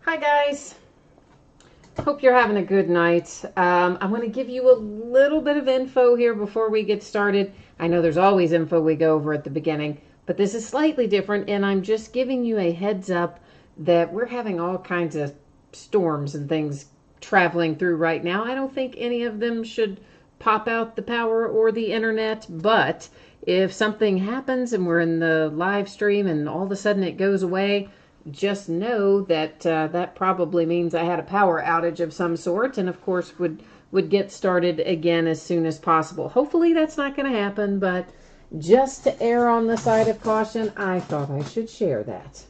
Hi guys, hope you're having a good night. I'm going to give you a little bit of info here before we get started. I know there's always info we go over at the beginning, but this is slightly different, and I'm just giving you a heads up that we're having all kinds of storms and things traveling through right now. I don't think any of them should pop out the power or the internet, but if something happens and we're in the live stream and all of a sudden it goes away, just know that that probably means I had a power outage of some sort, and of course would get started again as soon as possible. Hopefully that's not going to happen, but just to err on the side of caution, I thought I should share that.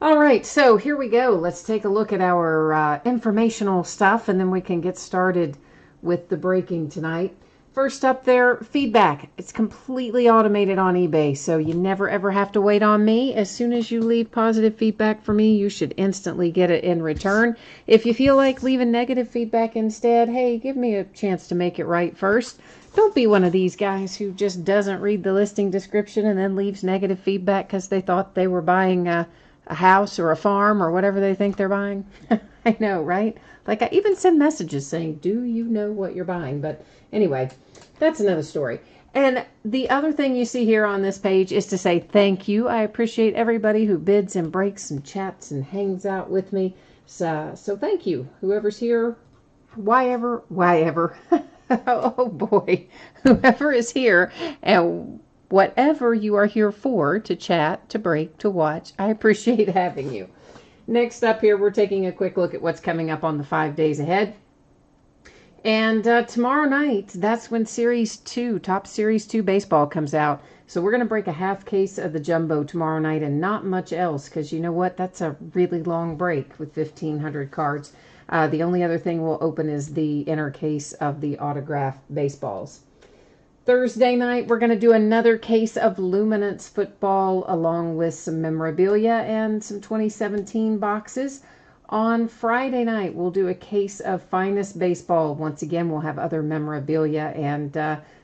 All right, so here we go. Let's take a look at our informational stuff, and then we can get started with the breaking tonight. First up there, feedback. It's completely automated on eBay, so you never ever have to wait on me. As soon as you leave positive feedback for me, you should instantly get it in return. If you feel like leaving negative feedback instead, hey, give me a chance to make it right first. Don't be one of these guys who just doesn't read the listing description and then leaves negative feedback because they thought they were buying a house or a farm or whatever they think they're buying. I know, right? Like, I even send messages saying, do you know what you're buying? But anyway, that's another story. And the other thing you see here on this page is to say thank you. I appreciate everybody who bids and breaks and chats and hangs out with me. So thank you. Whoever's here, why ever. Oh boy, whoever is here and whatever you are here for, to chat, to break, to watch, I appreciate having you. Next up here, we're taking a quick look at what's coming up on the 5 days ahead. And tomorrow night, that's when Series 2, Top Series 2 baseball comes out. So we're going to break a half case of the jumbo tomorrow night and not much else, because you know what? That's a really long break with 1,500 cards. The only other thing we'll open is the inner case of the autographed baseballs. Thursday night, we're going to do another case of Luminance football along with some memorabilia and some 2017 boxes. On Friday night, we'll do a case of Finest Baseball. Once again, we'll have other memorabilia and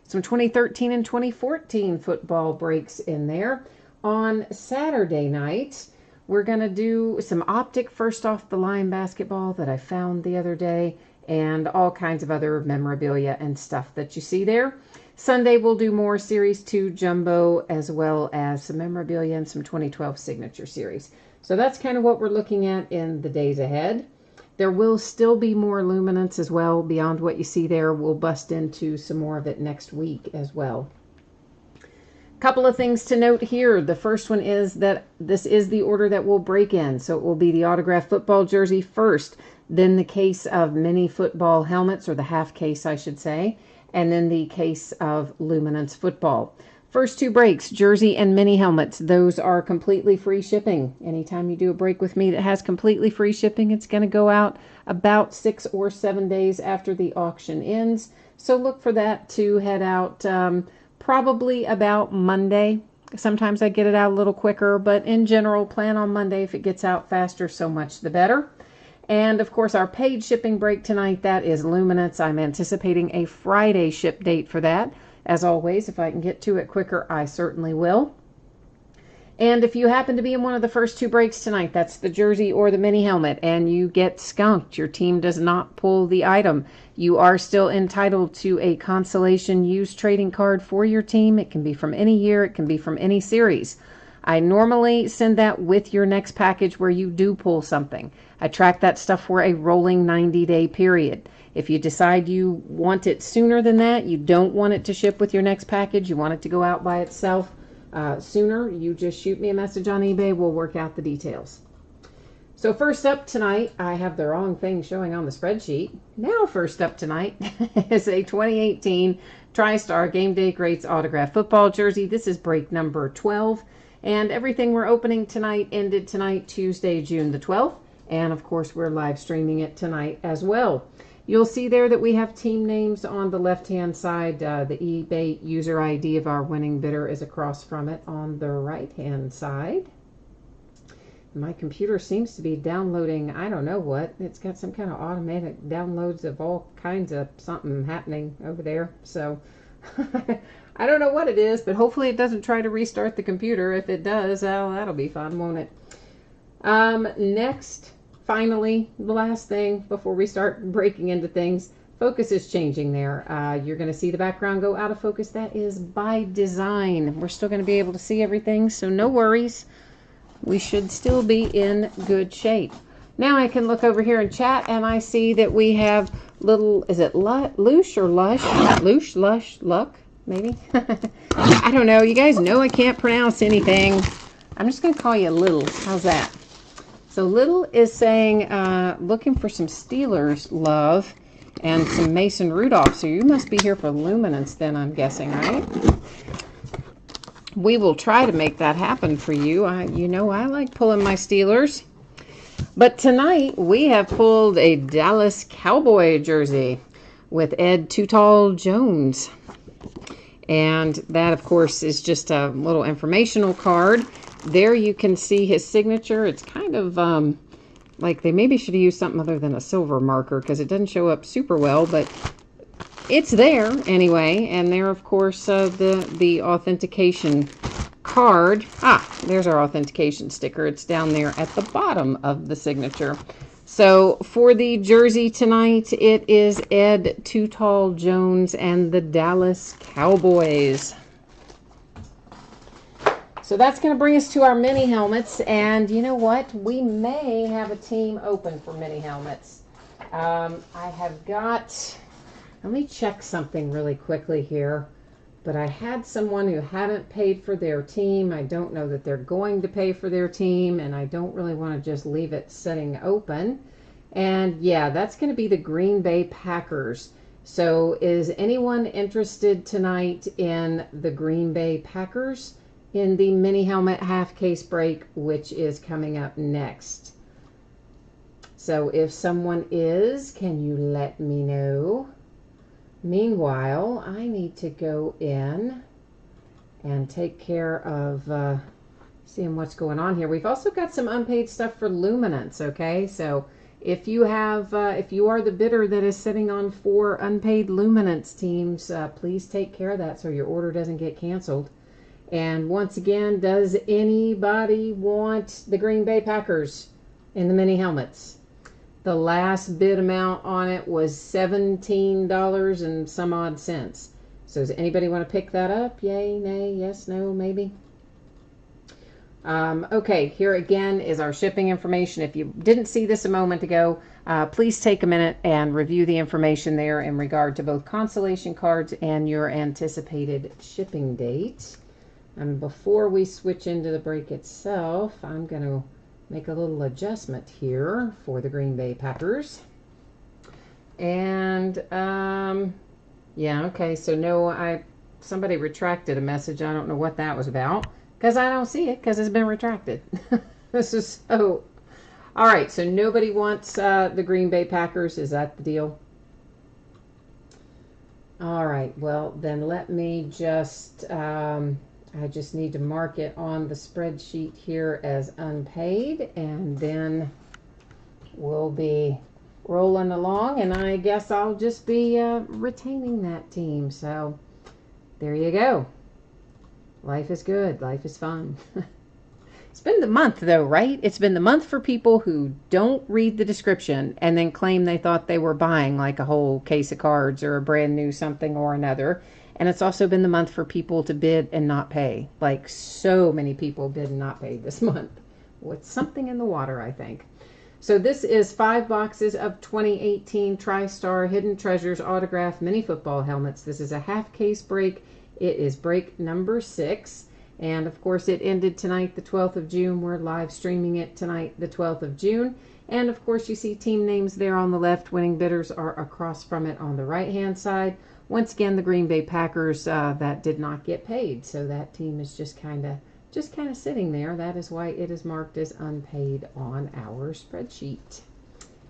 some 2013 and 2014 football breaks in there. On Saturday night, we're going to do some Optic First Off the Line basketball that I found the other day and all kinds of other memorabilia and stuff that you see there. Sunday, we'll do more Series 2 Jumbo as well as some memorabilia and some 2012 Signature Series. So that's kind of what we're looking at in the days ahead. There will still be more Luminance as well beyond what you see there. We'll bust into some more of it next week as well. Couple of things to note here. The first one is that this is the order that we'll break in. So it will be the autographed football jersey first, then the case of mini football helmets, or the half case I should say, and then the case of Luminance football. First two breaks, jersey and mini helmets, those are completely free shipping. Anytime you do a break with me that has completely free shipping, it's going to go out about 6 or 7 days after the auction ends. So look for that to head out probably about Monday. Sometimes I get it out a little quicker, but in general, plan on Monday. If it gets out faster, so much the better. And of course, our paid shipping break tonight, that is Luminance. I'm anticipating a Friday ship date for that. As always, if I can get to it quicker, I certainly will. And if you happen to be in one of the first two breaks tonight, that's the jersey or the mini helmet, and you get skunked, your team does not pull the item, you are still entitled to a consolation used trading card for your team. It can be from any year, it can be from any series. I normally send that with your next package where you do pull something. I track that stuff for a rolling 90-day period. If you decide you want it sooner than that, you don't want it to ship with your next package, you want it to go out by itself sooner, you just shoot me a message on eBay. We'll work out the details. So first up tonight, I have the wrong thing showing on the spreadsheet. Now first up tonight is a 2018 TriStar Game Day Greats autographed football jersey. This is break number 12. And everything we're opening tonight ended tonight, Tuesday, June the 12th. And of course, we're live streaming it tonight as well. You'll see there that we have team names on the left-hand side. The eBay user ID of our winning bidder is across from it on the right-hand side. My computer seems to be downloading, I don't know what. It's got some kind of automatic downloads of all kinds of something happening over there. So I don't know what it is, but hopefully it doesn't try to restart the computer. If it does, that'll be fun, won't it? Next, finally, the last thing before we start breaking into things, focus is changing there. You're going to see the background go out of focus. That is by design. We're still going to be able to see everything, so no worries. We should still be in good shape. Now I can look over here in chat, and I see that we have little, is it Lush or Lush? Lush, Lush, Luck, maybe? I don't know. You guys know I can't pronounce anything. I'm just going to call you Little. How's that? So Little is saying, looking for some Steelers love and some Mason Rudolph. So you must be here for Luminance then, I'm guessing, right? We will try to make that happen for you. You know I like pulling my Steelers. But tonight we have pulled a Dallas Cowboy jersey with Ed Too Tall Jones. And that, of course, is just a little informational card. There you can see his signature. It's kind of like they maybe should have used something other than a silver marker because it doesn't show up super well, but it's there anyway. And there, of course, the authentication card. There's our authentication sticker. It's down there at the bottom of the signature. So for the jersey tonight, it is Ed Too Tall Jones and the Dallas Cowboys. So that's going to bring us to our mini helmets. And you know what? We may have a team open for mini helmets. I have got, let me check something really quickly here. But I had someone who hadn't paid for their team. I don't know that they're going to pay for their team, and I don't really want to just leave it sitting open. And yeah, that's going to be the Green Bay Packers. So is anyone interested tonight in the Green Bay Packers in the mini helmet half case break, which is coming up next? So if someone is, can you let me know? Meanwhile, I need to go in and take care of seeing what's going on here. We've also got some unpaid stuff for Luminance, okay? So if you have, if you are the bidder that is sitting on 4 unpaid Luminance teams, please take care of that so your order doesn't get canceled. And once again, does anybody want the Green Bay Packers in the mini helmets? The last bid amount on it was $17 and some odd cents. So does anybody want to pick that up? Yay, nay, yes, no, maybe? Okay, here again is our shipping information. If you didn't see this a moment ago, please take a minute and review the information there in regard to both consolation cards and your anticipated shipping date. And before we switch into the break itself, I'm going to make a little adjustment here for the Green Bay Packers. And yeah, okay, so no, somebody retracted a message. I don't know what that was about because I don't see it because it's been retracted. This is so, all right, so nobody wants the Green Bay Packers. Is that the deal? All right, well then let me just I just need to mark it on the spreadsheet here as unpaid, and then we'll be rolling along, and I guess I'll just be retaining that team. So there you go. Life is good. Life is fun. It's been the month though, right? It's been the month for people who don't read the description and then claim they thought they were buying like a whole case of cards or a brand new something or another. And it's also been the month for people to bid and not pay. Like so many people bid and not pay this month. With something in the water, I think. So this is 5 boxes of 2018 TriStar Hidden Treasures autograph mini football helmets. This is a half case break. It is break number 6. And of course it ended tonight, the 12th of June. We're live streaming it tonight, the 12th of June. And of course you see team names there on the left. Winning bidders are across from it on the right hand side. Once again, the Green Bay Packers that did not get paid, so that team is just kind of sitting there. That is why it is marked as unpaid on our spreadsheet.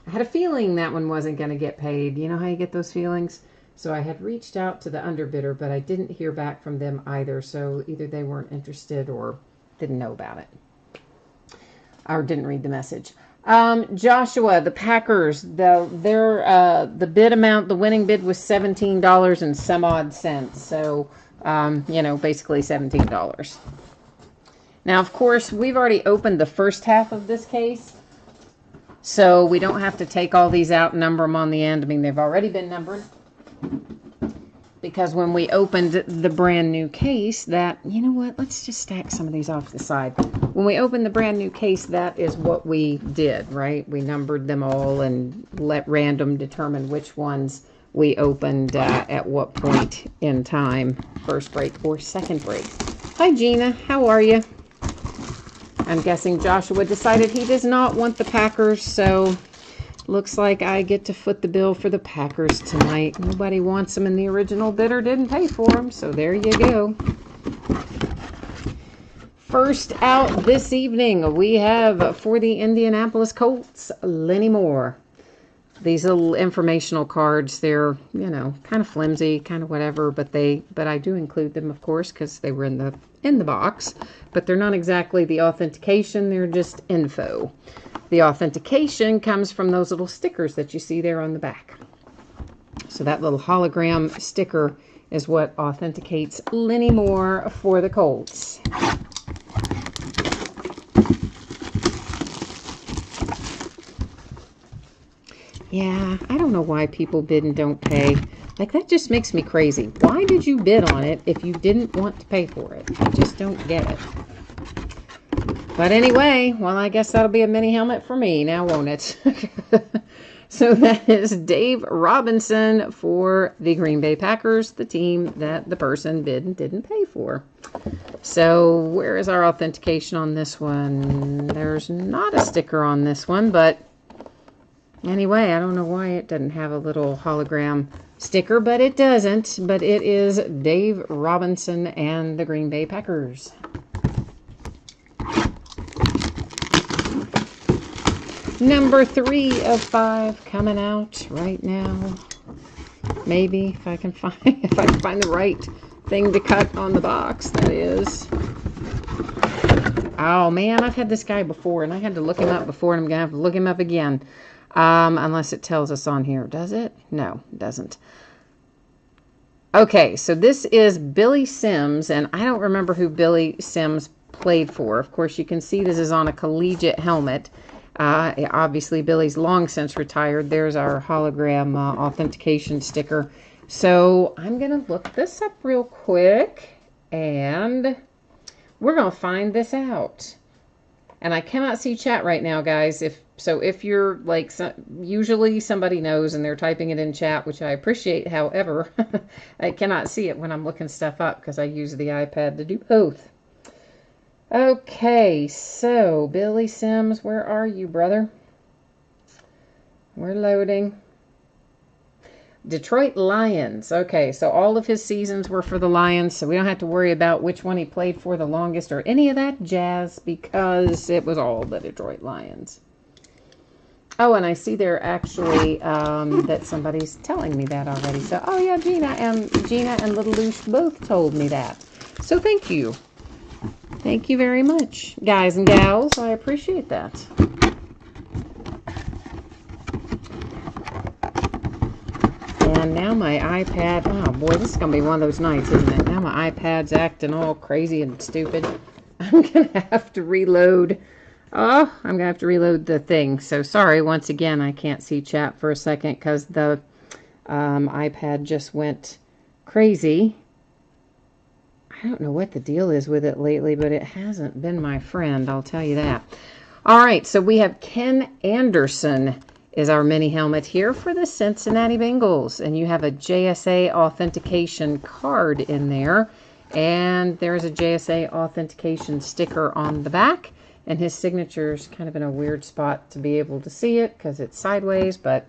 I had a feeling that one wasn't going to get paid. You know how you get those feelings? So I had reached out to the underbidder, but I didn't hear back from them either. So either they weren't interested or didn't know about it, or didn't read the message. Joshua, the Packers, the bid amount, the winning bid was $17 and some odd cents. So, you know, basically $17. Now, of course, we've already opened the first half of this case. So we don't have to take all these out and number them on the end. I mean, they've already been numbered. Because when we opened the brand new case, that, you know what, let's just stack some of these off the side. When we opened the brand new case, that is what we did, right? We numbered them all and let random determine which ones we opened at what point in time, first break or second break. Hi, Gina. How are you? I'm guessing Joshua decided he does not want the Packers, so looks like I get to foot the bill for the Packers tonight. Nobody wants them, and the original bidder didn't pay for them, so there you go. First out this evening, we have for the Indianapolis Colts, Lenny Moore. These little informational cards, they're, you know, kind of flimsy, kind of whatever, but I do include them, of course, because they were in the box. But they're not exactly the authentication, they're just info. The authentication comes from those little stickers that you see there on the back. So that little hologram sticker is what authenticates Lenny Moore for the Colts. Yeah, I don't know why people bid and don't pay. Like, that just makes me crazy. Why did you bid on it if you didn't want to pay for it? I just don't get it. But anyway, well, I guess that'll be a mini helmet for me now, won't it? So that is Dave Robinson for the Green Bay Packers, the team that the person bid and didn't pay for. So where is our authentication on this one? There's not a sticker on this one, but anyway, I don't know why it doesn't have a little hologram sticker, but it doesn't. But it is Dave Robinson and the Green Bay Packers. Number 3 of 5 coming out right now. Maybe if I can find the right thing to cut on the box, that is. Oh man, I've had this guy before, and I had to look him up before, and I'm gonna have to look him up again. Unless it tells us on here. Does it? No, it doesn't. Okay, so this is Billy Sims, and I don't remember who Billy Sims played for. Of course, you can see this is on a collegiate helmet. Obviously, Billy's long since retired. There's our hologram authentication sticker. So I'm going to look this up real quick, and we're going to find this out. And I cannot see chat right now, guys. If you're like, usually somebody knows and they're typing it in chat, which I appreciate. However, I cannot see it when I'm looking stuff up because I use the iPad to do both. Okay, so Billy Sims, where are you, brother? We're loading. Detroit Lions. Okay, so all of his seasons were for the Lions, so we don't have to worry about which one he played for the longest or any of that jazz because it was all the Detroit Lions. Oh, and I see there actually that somebody's telling me that already. So, oh yeah, Gina and Little Loosh both told me that. So thank you. Thank you very much, guys and gals. I appreciate that. And now my iPad, oh boy, this is going to be one of those nights, isn't it? Now my iPad's acting all crazy and stupid. I'm going to have to reload. Oh, I'm going to have to reload the thing. So sorry, once again, I can't see chat for a second because the iPad just went crazy. I don't know what the deal is with it lately, but it hasn't been my friend, I'll tell you that. All right, so we have Ken Anderson is our mini helmet here for the Cincinnati Bengals. And you have a JSA authentication card in there. And there's a JSA authentication sticker on the back. And his signature's kind of in a weird spot to be able to see it because it's sideways. But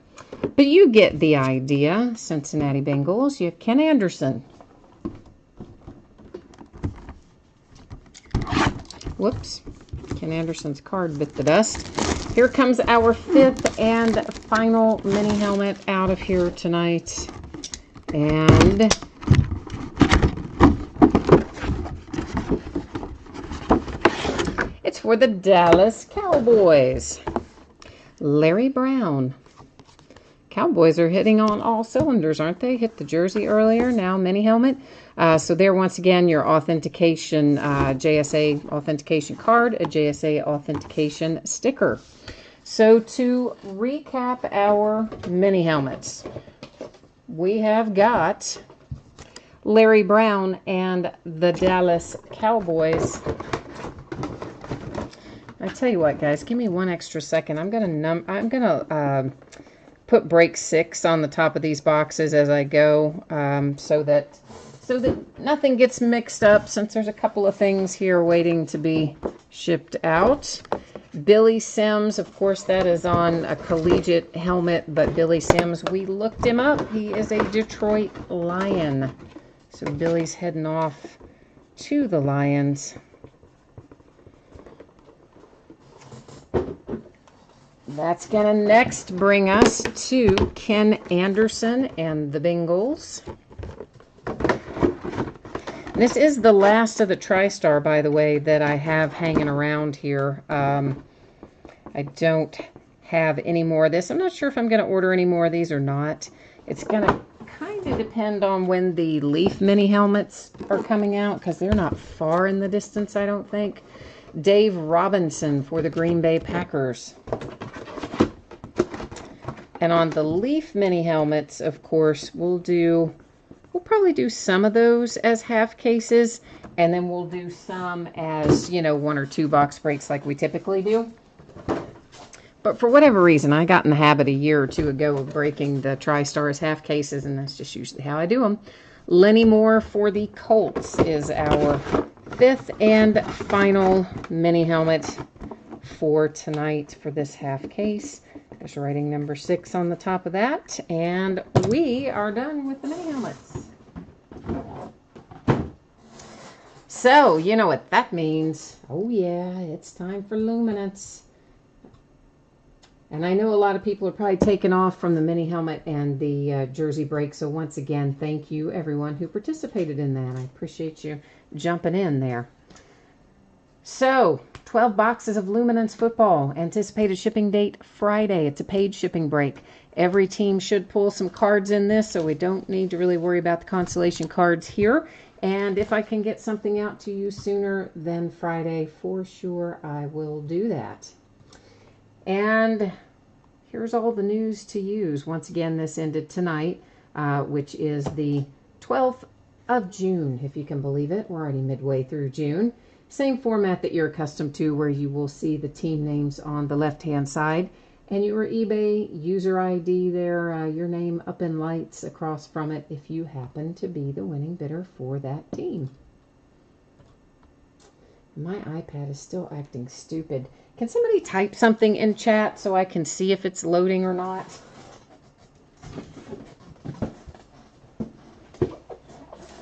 you get the idea. Cincinnati Bengals. You have Ken Anderson. Whoops. Ken Anderson's card bit the dust. Here comes our 5th and final mini helmet out of here tonight. And it's for the Dallas Cowboys. Larry Brown. Cowboys are hitting on all cylinders, aren't they? Hit the jersey earlier, now mini helmet. So there, once again, your authentication, JSA authentication card, a JSA authentication sticker. So to recap our mini helmets, we have got Larry Brown and the Dallas Cowboys. I tell you what, guys, give me one extra second. I'm gonna put break 6 on the top of these boxes as I go, so that nothing gets mixed up, since there's a couple of things here waiting to be shipped out. Billy Sims, of course, that is on a collegiate helmet, but Billy Sims, we looked him up. He is a Detroit Lion. So Billy's heading off to the Lions. That's going to next bring us to Ken Anderson and the Bengals. This is the last of the TriStar, by the way, that I have hanging around here. I don't have any more of this. I'm not sure if I'm going to order any more of these or not. It's going to kind of depend on when the Leaf mini helmets are coming out, because they're not far in the distance, I don't think. Dave Robinson for the Green Bay Packers. And on the Leaf mini helmets, of course, we'll probably do some of those as half cases, and then we'll do some as, 1 or 2 box breaks like we typically do. But for whatever reason, I got in the habit a year or 2 ago of breaking the TriStar as half cases, and that's just usually how I do them. Lenny Moore for the Colts is our 5th and final mini helmet for tonight for this half case. There's writing number 6 on the top of that, and we are done with the mini helmets. So, you know what that means. Oh yeah, it's time for luminance. And I know a lot of people are probably taken off from the mini helmet and the jersey break, so once again, thank you everyone who participated in that. I appreciate you jumping in there. So, 12 boxes of Luminance football. Anticipated shipping date Friday. It's a paid shipping break. Every team should pull some cards in this, so we don't need to really worry about the consolation cards here. And if I can get something out to you sooner than Friday, for sure I will do that. And here's all the news to use. Once again, this ended tonight, which is the 12th of June, if you can believe it. We're already midway through June. Same format that you're accustomed to, where you will see the team names on the left-hand side and your eBay user ID there, your name up in lights across from it if you happen to be the winning bidder for that team. My iPad is still acting stupid. Can somebody type something in chat so I can see if it's loading or not?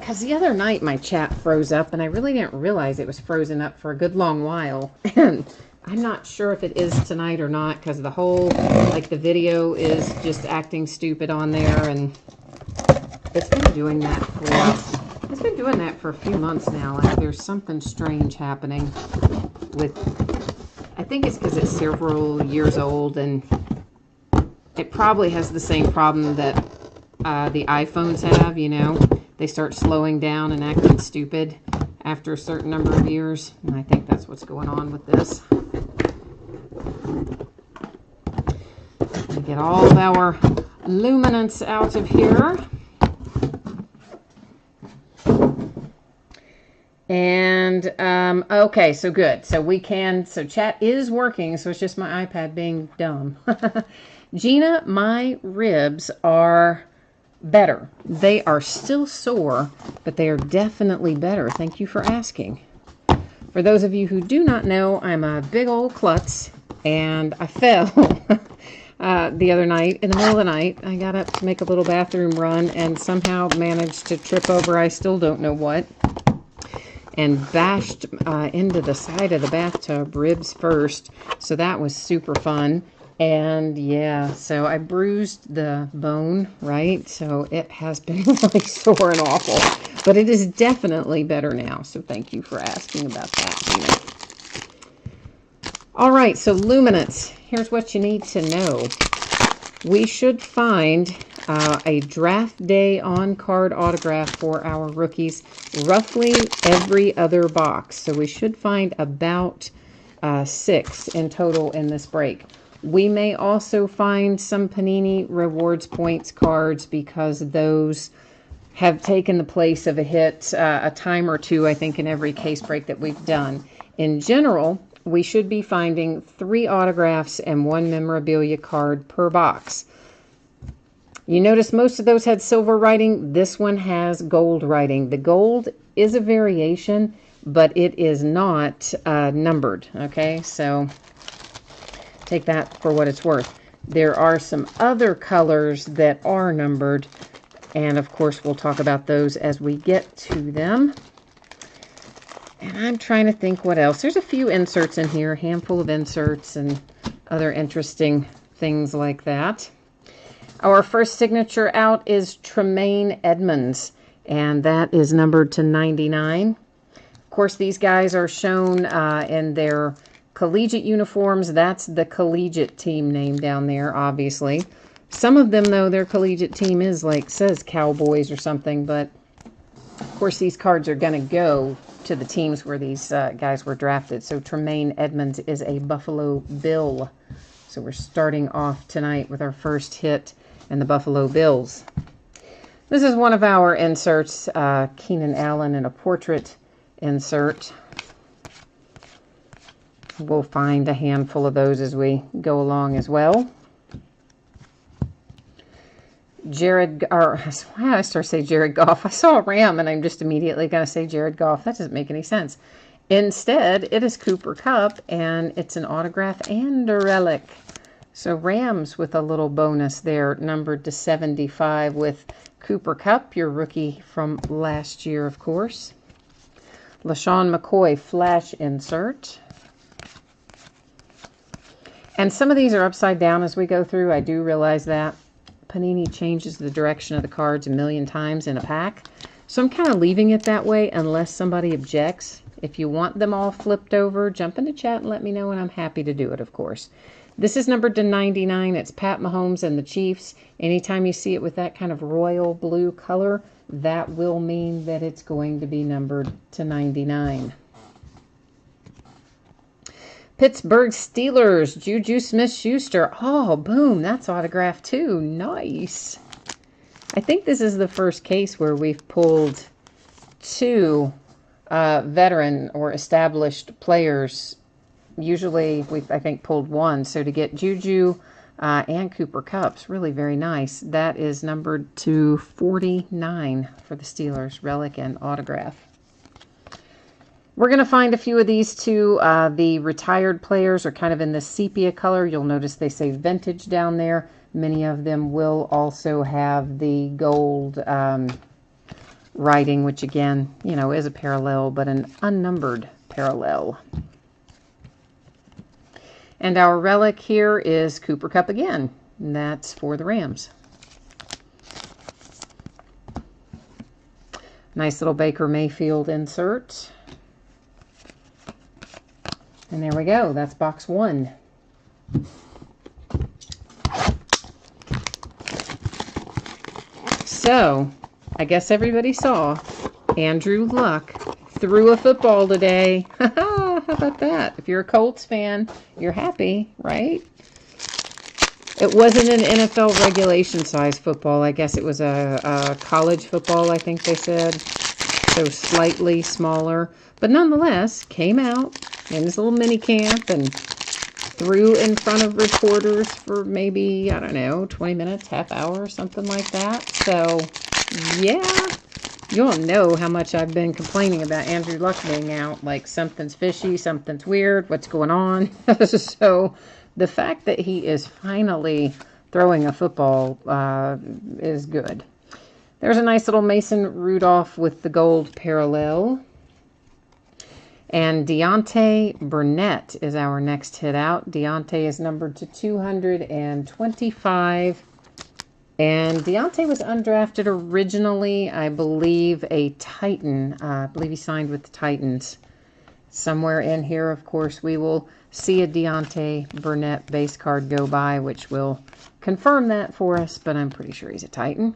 Because the other night my chat froze up and I really didn't realize it was frozen up for a good long while. And I'm not sure if it is tonight or not, because the whole, the video is just acting stupid on there, and it's been doing that for a few months now. There's something strange happening with, I think it's because it's several years old, and it probably has the same problem that the iPhones have, They start slowing down and acting stupid after a certain number of years. And I think that's what's going on with this. We get all of our luminance out of here. And, okay, so good. So chat is working, so it's just my iPad being dumb. Gina, my ribs are better. They are still sore, but they are definitely better. Thank you for asking. For those of you who do not know, I'm a big old klutz, and I fell the other night. In the middle of the night, I got up to make a little bathroom run and somehow managed to trip over, I still don't know what, and bashed into the side of the bathtub, ribs first. So that was super fun. And yeah, so I bruised the bone, right? So it has been really sore and awful, but it is definitely better now. So thank you for asking about that, Gina. All right, so luminance. Here's what you need to know. We should find a draft day on-card autograph for our rookies roughly every other box. So we should find about 6 in total in this break. We may also find some Panini Rewards Points cards because those have taken the place of a hit a time or two, I think, in every case break that we've done. In general, we should be finding 3 autographs and 1 memorabilia card per box. You notice most of those had silver writing. This one has gold writing. The gold is a variation, but it is not numbered, okay? So take that for what it's worth. There are some other colors that are numbered, and of course we'll talk about those as we get to them. And I'm trying to think what else. There's a few inserts in here, a handful of inserts and other interesting things like that. Our first signature out is Tremaine Edmonds, and that is numbered to 99. Of course, these guys are shown in their collegiate uniforms. That's the collegiate team name down there, obviously. Some of them, though, their collegiate team is like, says Cowboys or something, but of course these cards are going to go to the teams where these guys were drafted. So Tremaine Edmonds is a Buffalo Bill. So we're starting off tonight with our first hit in the Buffalo Bills. This is one of our inserts, Keenan Allen in a portrait insert. We'll find a handful of those as we go along as well. Jared, or why did I start to say Jared Goff? I saw a Ram and I'm just immediately going to say Jared Goff. That doesn't make any sense. Instead, it is Cooper Kupp, and it's an autograph and a relic. So Rams with a little bonus there, numbered to 75 with Cooper Kupp, your rookie from last year, of course. LaShawn McCoy flash insert. And some of these are upside down as we go through. I do realize that. Panini changes the direction of the cards a million times in a pack. So I'm kind of leaving it that way unless somebody objects. If you want them all flipped over, jump into chat and let me know, and I'm happy to do it, of course. This is numbered to 99. It's Pat Mahomes and the Chiefs. Anytime you see it with that kind of royal blue color, that will mean that it's going to be numbered to 99. Pittsburgh Steelers, Juju Smith-Schuster. Oh, boom, that's autographed too. Nice. I think this is the first case where we've pulled 2 veteran or established players. Usually we've, I think, pulled 1. So to get Juju and Cooper Kupp's really very nice. That is numbered to 49 for the Steelers, relic and autograph. We're going to find a few of these too. The retired players are kind of in this sepia color. You'll notice they say vintage down there. Many of them will also have the gold writing, which again, you know, is a parallel, but an unnumbered parallel. And our relic here is Cooper Kupp again. And that's for the Rams. Nice little Baker Mayfield insert. And there we go. That's box 1. So, I guess everybody saw Andrew Luck threw a football today. How about that? If you're a Colts fan, you're happy, right? It wasn't an NFL regulation size football. I guess it was a college football, I think they said. So slightly smaller. But nonetheless, came out in his little mini camp and threw in front of reporters for maybe, I don't know, 20 minutes, half hour, something like that. So, yeah, you all know how much I've been complaining about Andrew Luck being out. Like, something's fishy, something's weird, what's going on? So, the fact that he is finally throwing a football is good. There's a nice little Mason Rudolph with the gold parallel. And Deontay Burnett is our next hit out. Deontay is numbered to 225. And Deontay was undrafted originally, I believe, a Titan. I believe he signed with the Titans. Somewhere in here, of course, we will see a Deontay Burnett base card go by, which will confirm that for us, but I'm pretty sure he's a Titan.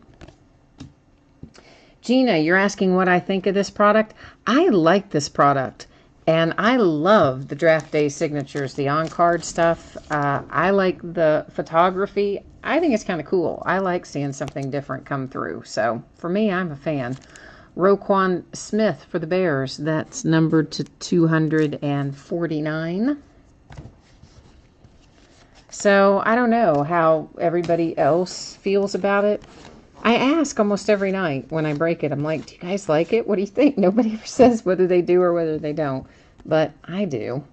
Gina, you're asking what I think of this product. I like this product. And I love the draft day signatures, the on-card stuff. I like the photography. I think it's kind of cool. I like seeing something different come through. So for me, I'm a fan. Roquan Smith for the Bears. That's numbered to 249. So I don't know how everybody else feels about it. I ask almost every night when I break it. I'm like, do you guys like it? What do you think? Nobody ever says whether they do or whether they don't. But I do.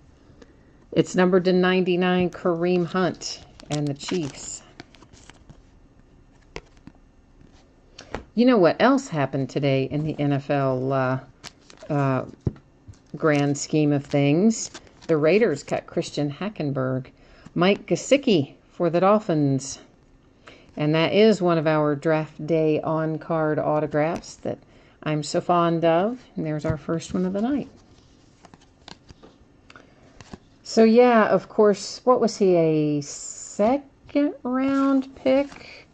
It's numbered to 99, Kareem Hunt and the Chiefs. You know what else happened today in the NFL grand scheme of things? The Raiders cut Christian Hackenberg. Mike Gesicki for the Dolphins. And that is one of our draft day on-card autographs that I'm so fond of. And there's our first one of the night. So yeah, of course, what was he, a second round pick?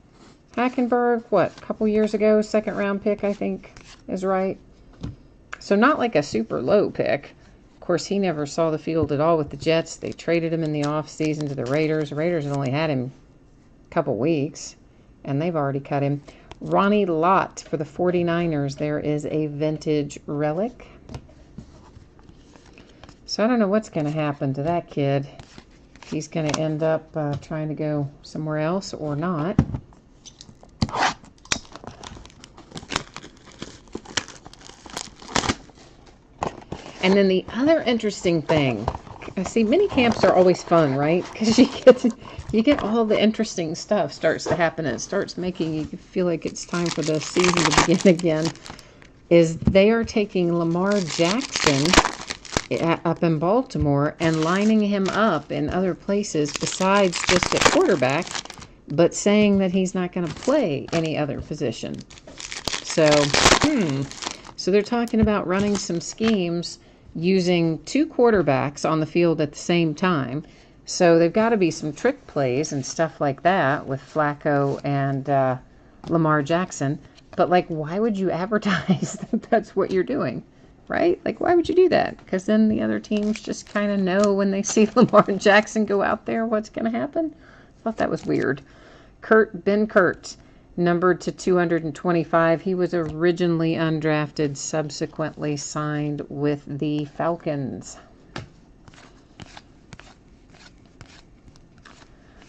Hackenberg, what, a couple years ago, second round pick, I think is right. So not like a super low pick. Of course, he never saw the field at all with the Jets. They traded him in the offseason to the Raiders. The Raiders had only had him a couple weeks, and they've already cut him. Ronnie Lott for the 49ers. There is a vintage relic. So I don't know what's going to happen to that kid. If he's going to end up trying to go somewhere else or not. And then the other interesting thing, see, mini camps are always fun, right? Because you get all the interesting stuff starts to happen, and it starts making you feel like it's time for the season to begin again. Is they are taking Lamar Jackson up in Baltimore and lining him up in other places besides just at quarterback, but saying that he's not going to play any other position. So, so they're talking about running some schemes using two quarterbacks on the field at the same time. So they've got to be some trick plays and stuff like that with Flacco and Lamar Jackson. But, like, why would you advertise that that's what you're doing, right? Like, why would you do that? Because then the other teams just kind of know when they see Lamar Jackson go out there what's going to happen. I thought that was weird. Ben Kurt, numbered to 225. He was originally undrafted, subsequently signed with the Falcons.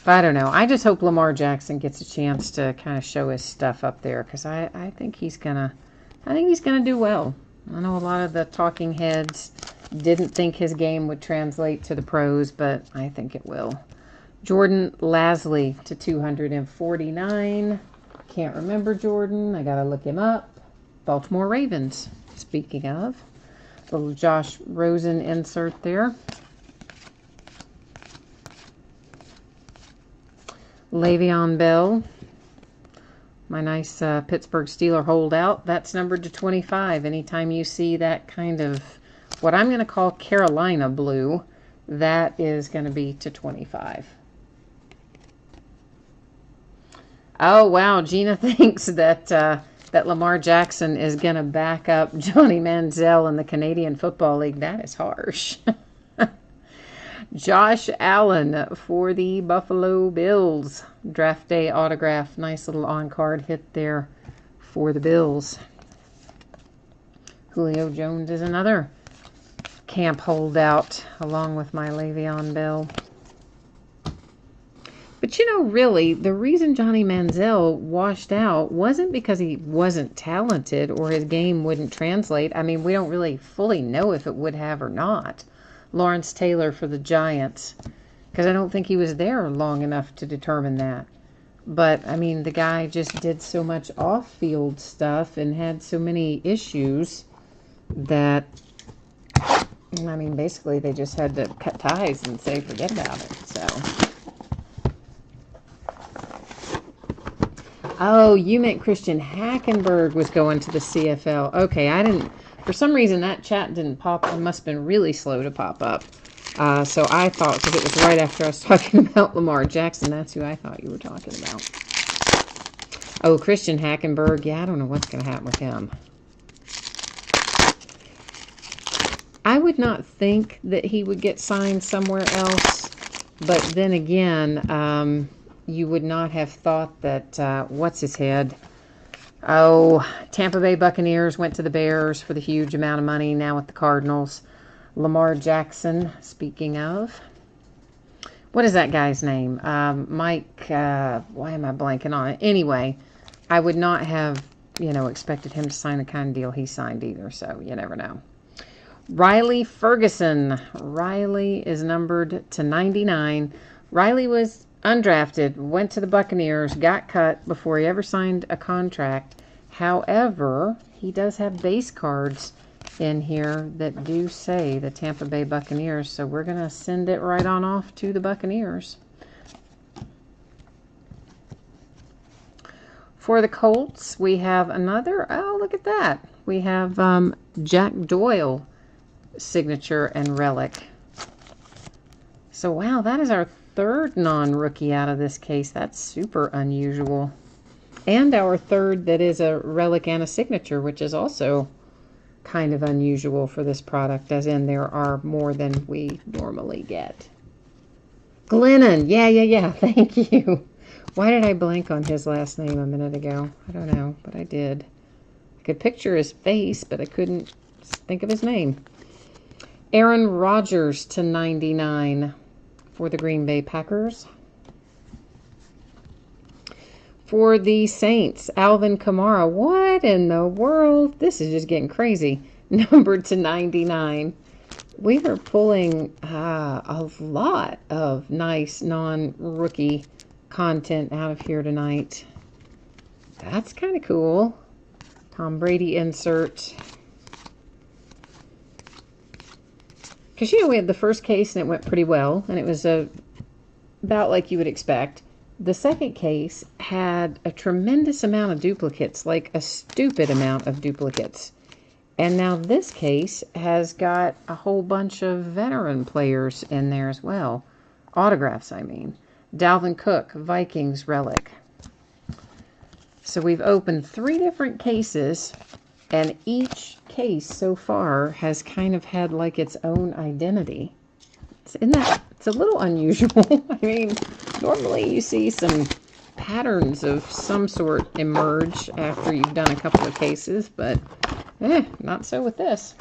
But I don't know. I just hope Lamar Jackson gets a chance to kind of show his stuff up there, because I think he's gonna do well. I know a lot of the talking heads didn't think his game would translate to the pros, but I think it will. Jordan Lasley to 249. Can't remember Jordan. I gotta look him up. Baltimore Ravens. Speaking of, little Josh Rosen insert there. Le'Veon Bell, my nice Pittsburgh Steeler holdout. That's numbered to 25. Anytime you see that kind of what I'm going to call Carolina blue, that is going to be to 25. Oh, wow. Gina thinks that that Lamar Jackson is going to back up Johnny Manziel in the Canadian Football League. That is harsh. Josh Allen for the Buffalo Bills. Draft day autograph. Nice little on-card hit there for the Bills. Julio Jones is another camp holdout, along with my Le'Veon Bell. But you know, really, the reason Johnny Manziel washed out wasn't because he wasn't talented or his game wouldn't translate. I mean, we don't really fully know if it would have or not. Lawrence Taylor for the Giants, because I don't think he was there long enough to determine that. But, I mean, the guy just did so much off-field stuff and had so many issues that, I mean, basically they just had to cut ties and say forget about it. So, oh, you meant Christian Hackenberg was going to the CFL. Okay, I didn't. For some reason, that chat didn't pop. It must have been really slow to pop up. So I thought, because it was right after I was talking about Lamar Jackson, that's who I thought you were talking about. Oh, Christian Hackenberg. Yeah, I don't know what's going to happen with him. I would not think that he would get signed somewhere else, but then again, you would not have thought that, what's his head? Oh, Tampa Bay Buccaneers went to the Bears for the huge amount of money, now with the Cardinals. Lamar Jackson, speaking of. What is that guy's name? Mike, why am I blanking on it? Anyway, I would not have, expected him to sign the kind of deal he signed either, so you never know. Riley Ferguson. Riley is numbered to 99. Riley was undrafted, went to the Buccaneers, got cut before he ever signed a contract. However, he does have base cards in here that do say the Tampa Bay Buccaneers, so we're going to send it right on off to the Buccaneers. For the Colts, we have another, oh, look at that. We have Jack Doyle signature and relic. So, wow, that is our third non-rookie out of this case. That's super unusual. And our third that is a relic and a signature, which is also kind of unusual for this product, as in there are more than we normally get. Glennon. Yeah. Thank you. Why did I blank on his last name a minute ago? I don't know, but I did. I could picture his face, but I couldn't think of his name. Aaron Rodgers to 99 for the Green Bay Packers. For the Saints, Alvin Kamara. What in the world? This is just getting crazy. Numbered to 99. We were pulling a lot of nice non-rookie content out of here tonight. That's kind of cool. Tom Brady insert. Because, we had the first case and it went pretty well. And it was about like you would expect. The second case had a tremendous amount of duplicates, like a stupid amount of duplicates. And now this case has got a whole bunch of veteran players in there as well. Autographs, I mean. Dalvin Cook, Vikings relic. So we've opened 3 different cases, and each case so far has kind of had like its own identity. It's a little unusual. I mean, normally you see some patterns of some sort emerge after you've done a couple of cases, but not so with this.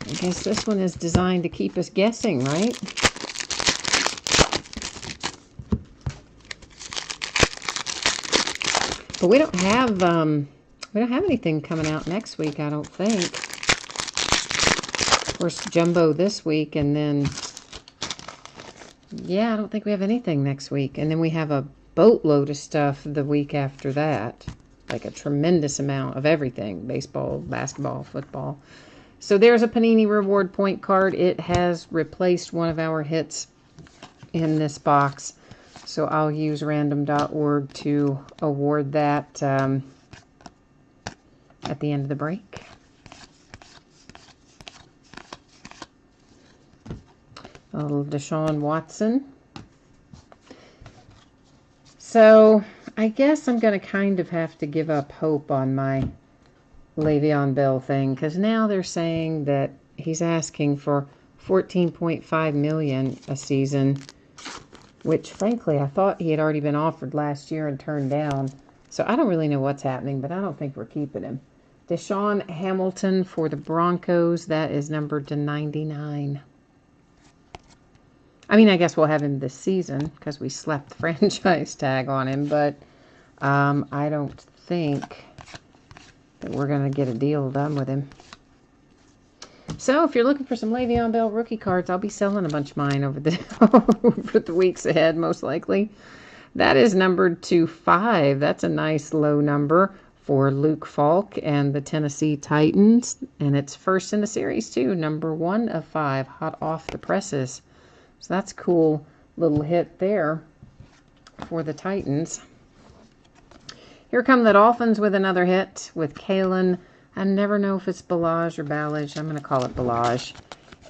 I guess this one is designed to keep us guessing, right? But we don't have anything coming out next week, I don't think. Of course, Jumbo this week, and then yeah, I don't think we have anything next week. And then we have a boatload of stuff the week after that. Like a tremendous amount of everything. Baseball, basketball, football. So there's a Panini Reward Point card. It has replaced one of our hits in this box. So I'll use random.org to award that at the end of the break. A little Deshaun Watson. So I guess I'm going to kind of have to give up hope on my Le'Veon Bell thing, because now they're saying that he's asking for $14.5 million a season, which frankly I thought he had already been offered last year and turned down. So I don't really know what's happening, but I don't think we're keeping him. Deshaun Hamilton for the Broncos, that is numbered to 99. I mean, I guess we'll have him this season because we slapped the franchise tag on him, but I don't think that we're going to get a deal done with him. So if you're looking for some Le'Veon Bell rookie cards, I'll be selling a bunch of mine over the weeks ahead, most likely. That is numbered to 5. That's a nice low number for Luke Falk and the Tennessee Titans. And it's first in the series, too. Number 1 of 5, hot off the presses. So that's a cool little hit there for the Titans. Here come the Dolphins with another hit with Kalen. I never know if it's Balaj or Ballage. I'm going to call it Balaj.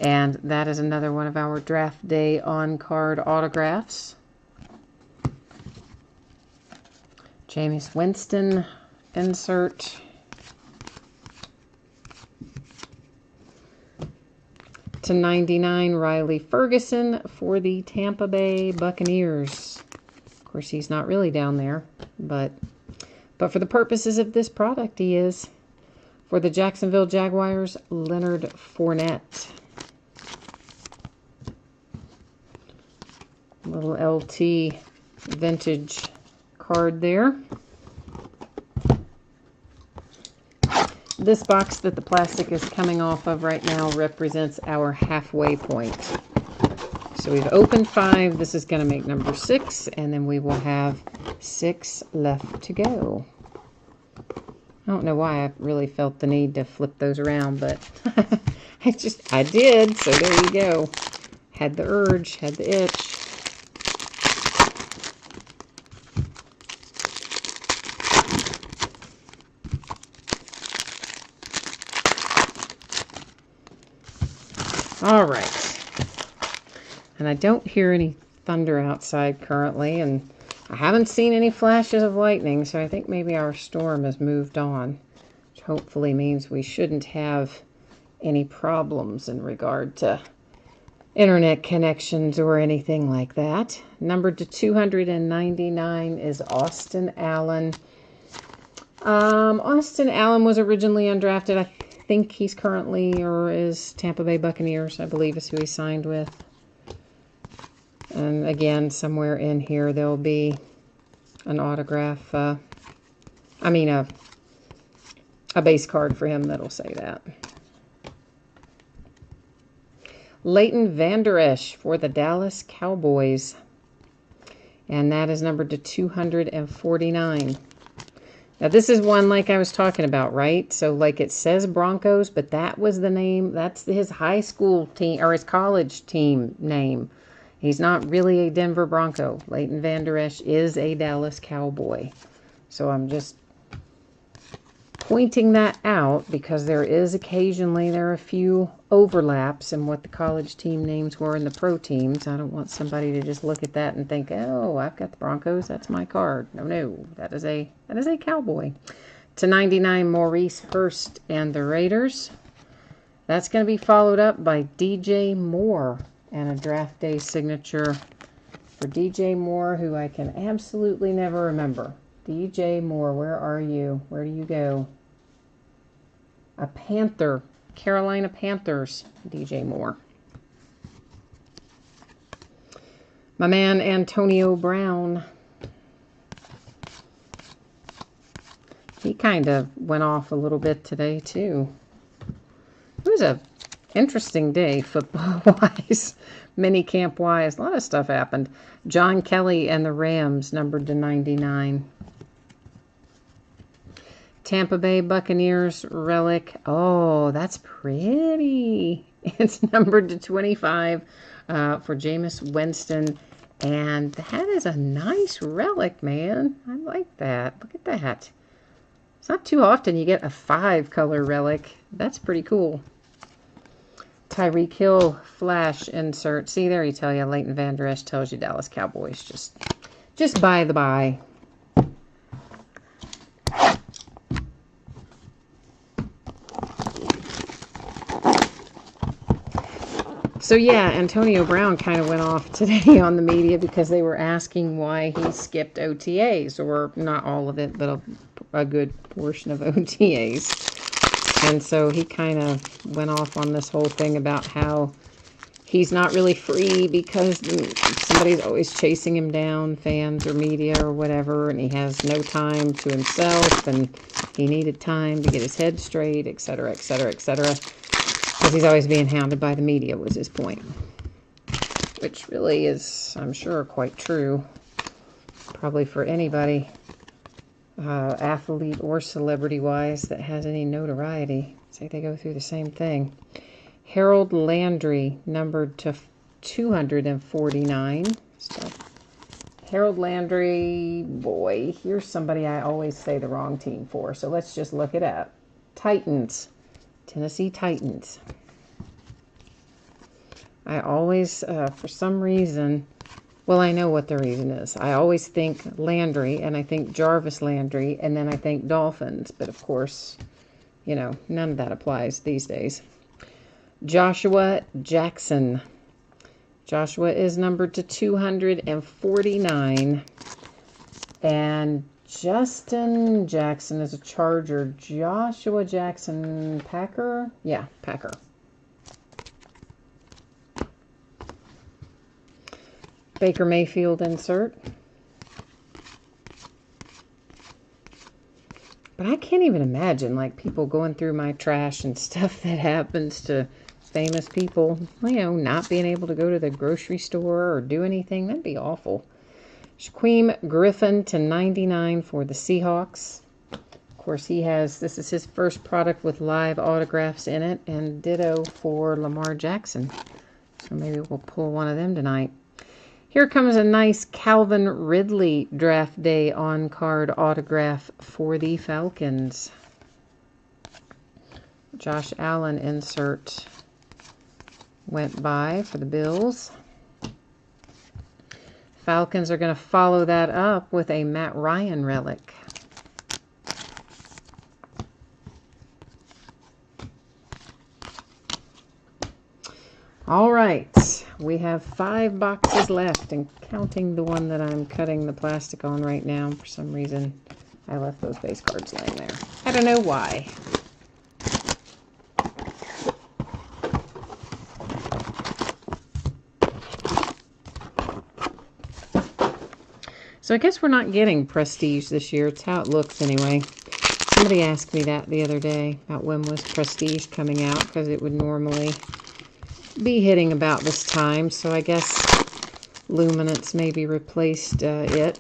And that is another one of our draft day on-card autographs. Jameis Winston insert. /99, Riley Ferguson for the Tampa Bay Buccaneers. Of course, he's not really down there, but for the purposes of this product, he is. For the Jacksonville Jaguars, Leonard Fournette. Little LT vintage card there. This box that the plastic is coming off of right now represents our halfway point. So we've opened 5. This is going to make number 6, and then we will have 6 left to go. I don't know why I really felt the need to flip those around, but I did, so there you go. Had the urge, had the itch. All right. And I don't hear any thunder outside currently, and I haven't seen any flashes of lightning, so I think maybe our storm has moved on, which hopefully means we shouldn't have any problems in regard to internet connections or anything like that. Numbered to 299 is Austin Allen. Austin Allen was originally undrafted. I think he's currently, or is Tampa Bay Buccaneers, I believe is who he signed with. And again, somewhere in here there'll be an autograph, a base card for him that'll say that. Leighton Vander Esch for the Dallas Cowboys. And that is numbered to 249. Now, this is one like I was talking about, right? So, like it says Broncos, but that was the name. That's his high school team, or his college team name. He's not really a Denver Bronco. Leighton Vander Esch is a Dallas Cowboy. So, I'm just pointing that out because there are a few overlaps in what the college team names were and the pro teams. I don't want somebody to just look at that and think, oh, I've got the Broncos, that's my card. No, that is a Cowboy. /99, Maurice Hurst and the Raiders. That's going to be followed up by DJ Moore and a draft day signature for DJ Moore, who I can absolutely never remember. DJ Moore, where are you? Where do you go? A Panther. Carolina Panthers, DJ Moore. My man Antonio Brown. He kind of went off a little bit today, too. It was a interesting day, football-wise, minicamp-wise. A lot of stuff happened. John Kelly and the Rams, numbered to 99. Tampa Bay Buccaneers relic. Oh, that's pretty. It's numbered to 25 for Jameis Winston. And that is a nice relic, man. I like that. Look at that. It's not too often you get a 5-color relic. That's pretty cool. Tyreek Hill flash insert. See, there you tell you. Leighton Vander Esch tells you Dallas Cowboys. Just by the by. So yeah, Antonio Brown kind of went off today on the media because they were asking why he skipped OTAs, or not all of it, but a good portion of OTAs. And so he kind of went off on this whole thing about how he's not really free because somebody's always chasing him down, fans or media or whatever, and he has no time to himself, and he needed time to get his head straight, etc., etc., etc., because he's always being hounded by the media, was his point. Which really is, I'm sure, quite true. Probably for anybody, athlete or celebrity-wise, that has any notoriety. Say they go through the same thing. Harold Landry, numbered to 249. So, Harold Landry, boy, here's somebody I always say the wrong team for. So let's just look it up. Titans. Tennessee Titans. I always, for some reason, well, I know what the reason is. I always think Landry, and I think Jarvis Landry, and then I think Dolphins. But, of course, you know, none of that applies these days. Joshua Jackson. Joshua is numbered to 249. And Justin Jackson is a Charger. Joshua Jackson, Packer? Yeah, Packer. Baker Mayfield insert. But I can't even imagine, like, people going through my trash and stuff that happens to famous people, you know, not being able to go to the grocery store or do anything. That'd be awful. Shaquem Griffin to 99 for the Seahawks. Of course, this is his first product with live autographs in it, and ditto for Lamar Jackson. So maybe we'll pull one of them tonight. Here comes a nice Calvin Ridley draft day on-card autograph for the Falcons. Josh Allen insert went by for the Bills. Falcons are going to follow that up with a Matt Ryan relic. All right, we have 5 boxes left, and counting the one that I'm cutting the plastic on right now. For some reason, I left those base cards laying there. I don't know why. So I guess we're not getting Prestige this year. It's how it looks anyway. Somebody asked me that the other day about when was Prestige coming out, because it would normally be hitting about this time. So I guess Luminance maybe replaced it.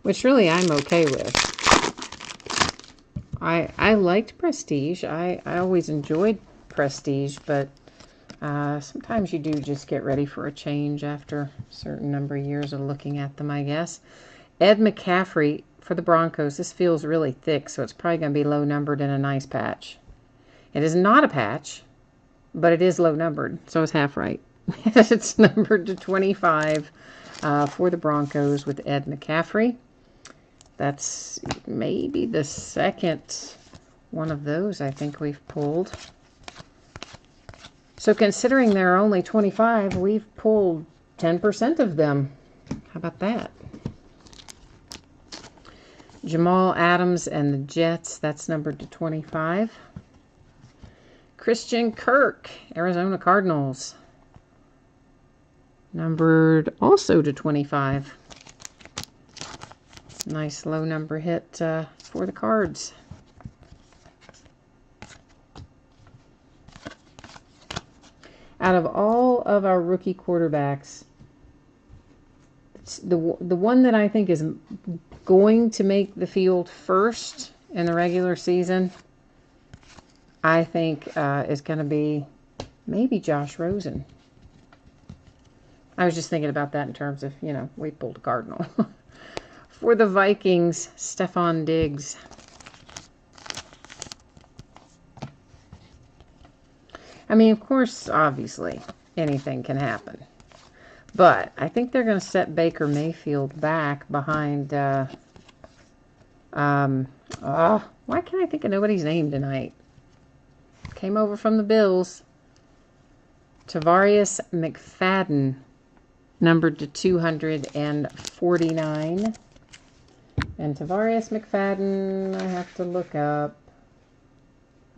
Which really I'm okay with. I liked Prestige. I always enjoyed Prestige, but sometimes you do just get ready for a change after a certain number of years of looking at them, I guess. Ed McCaffrey for the Broncos. This feels really thick, so it's probably going to be low numbered in a nice patch. It is not a patch, but it is low numbered, so it's half right. It's numbered to 25 for the Broncos with Ed McCaffrey. That's maybe the second one of those I think we've pulled. So considering there are only 25, we've pulled 10% of them. How about that? Jamal Adams and the Jets, that's numbered to 25. Christian Kirk, Arizona Cardinals, numbered also to 25. Nice low number hit for the Cards. Out of all of our rookie quarterbacks, the one that I think is going to make the field first in the regular season, I think is going to be maybe Josh Rosen. I was just thinking about that in terms of, you know, we pulled a Cardinal. For the Vikings, Stephon Diggs. I mean, of course, obviously, anything can happen. But I think they're going to set Baker Mayfield back behind, why can't I think of nobody's name tonight? Came over from the Bills. Tavarius McFadden, numbered to 249. And Tavarius McFadden, I have to look up.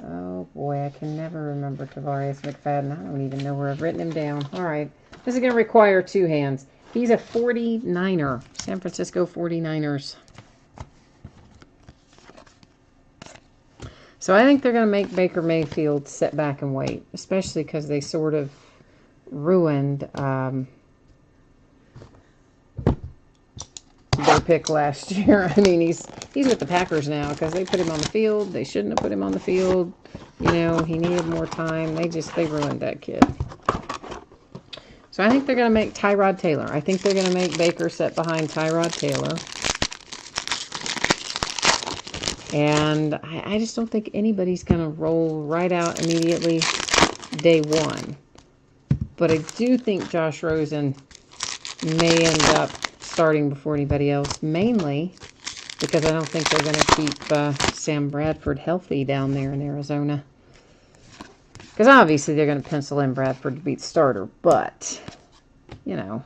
Oh boy, I can never remember Tavarius McFadden. I don't even know where I've written him down. All right. This is going to require 2 hands. He's a 49er. San Francisco 49ers. So I think they're going to make Baker Mayfield sit back and wait. Especially because they sort of ruined their pick last year. I mean, he's with the Packers now because they put him on the field. They shouldn't have put him on the field. You know, he needed more time. They ruined that kid. So I think they're going to make Tyrod Taylor. I think they're going to make Baker sit behind Tyrod Taylor. And I just don't think anybody's going to roll right out immediately day one. But I do think Josh Rosen may end up starting before anybody else, mainly because I don't think they're going to keep Sam Bradford healthy down there in Arizona. Because obviously they're going to pencil in Bradford to be the starter, but, you know,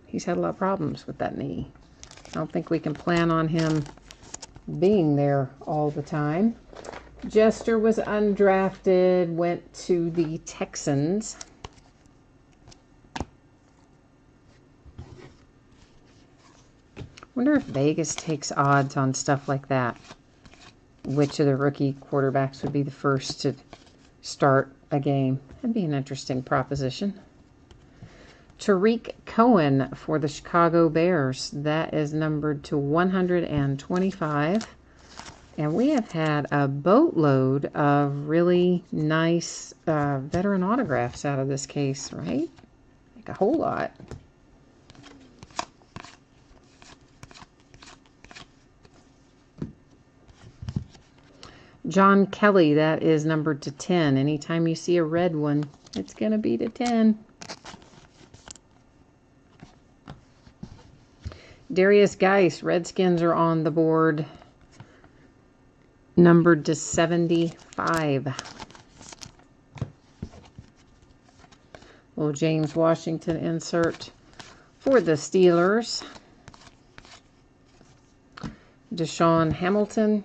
he's had a lot of problems with that knee. I don't think we can plan on him being there all the time. Jester was undrafted, went to the Texans. Wonder if Vegas takes odds on stuff like that. Which of the rookie quarterbacks would be the first to start a game? That'd be an interesting proposition. Tariq Cohen for the Chicago Bears. That is numbered to 125. And we have had a boatload of really nice veteran autographs out of this case, right? Like a whole lot. John Kelly, that is numbered to 10. Anytime you see a red one, it's going to be to 10. Darius Geis, Redskins are on the board. Numbered to 75. Little James Washington insert for the Steelers. Deshaun Hamilton